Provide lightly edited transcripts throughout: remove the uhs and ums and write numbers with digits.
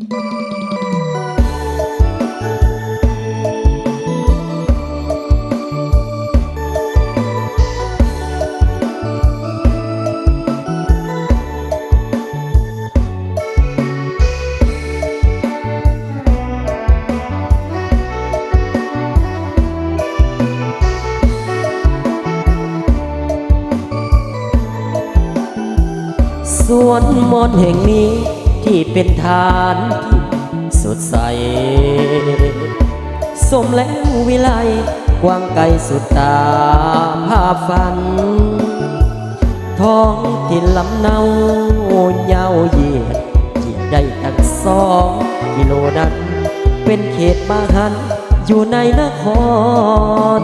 สวนมนต์แห่งนี้ที่เป็นฐานที่สดใสสมแล้ววิไลกว้างไกลสุดตาภาพฝันท้องถิ่นลำเนาเยาวเหยียดที่ได้ตั้ง2 กิโลนั้นเป็นเขตมหันต์อยู่ในนคร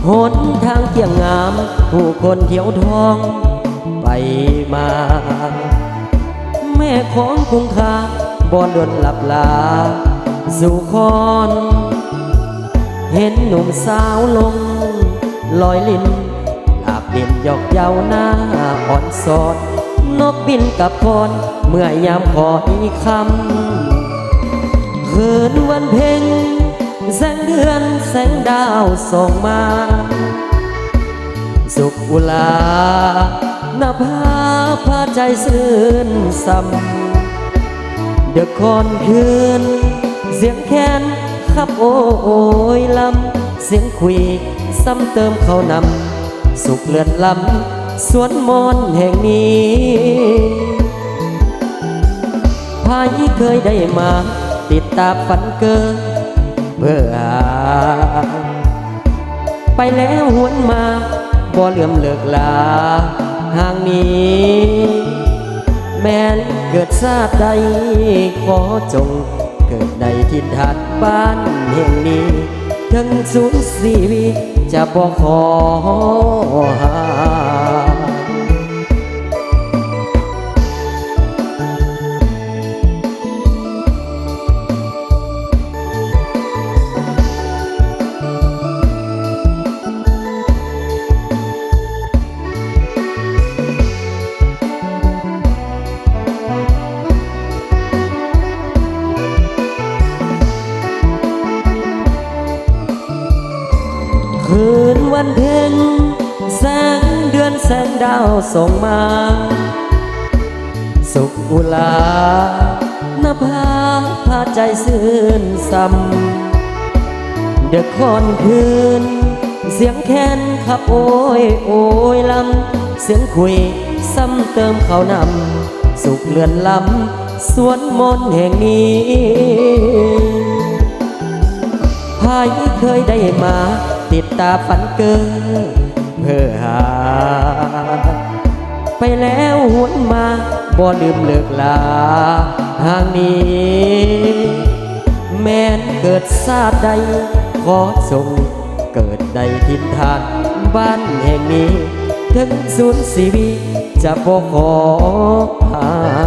หนทางเกี่ยงงามผู้คนเที่ยวทองไปมาแม่ของคงคาบ่ดนหลับลาสู่คอนเห็นหนุ่มสาวลงลอยลิ้นลาบเด่นหยอกเย้าหน้าอ่อนสอดนกบินกับพรเมื่อยามขออีกคำคืนวันเพ็ญแสงเดือนแสงดาวส่องมาสุขอุลาหน้าผาพาใจซื่นซ้ำเดือดคอนคืนเสียงแค้นขับโอยลำเสียงคุยซ้ำเติมเขานำสุขเลื่อนลำสวนมนต์แห่งนี้พายเคยได้มาติดตาฝันเกินเบื่อไปแล้วหวนมาบ่เหลื่อมเลิกลาห่างนี้แม้นเกิดชาติใดขอจงเกิดในถิ่นฐานบ้านแห่งนี้ถึงสูญชีวิตจะบ่ขอหาคืนวันเพ็ญแสงเดือนแสงดาวส่งมาสุขอุลาหน้าผาพาใจซื่นซ้ำเดือดคอนคืนเสียงแค้นขับโอยลำเสียงคุยซ้ำเติมเขานำสุขเลื่อนลำสวนมนต์แห่งนี้พายเคยได้มาติดตาฝันเกินเพื่อหาไปแล้วหวนมาบ่ลืมเลิกลาห่างนี้แม้นเกิดชาติใดขอจงเกิดในถิ่นฐานบ้านแห่งนี้ถึงสูญชีวิตจะบ่ขอหา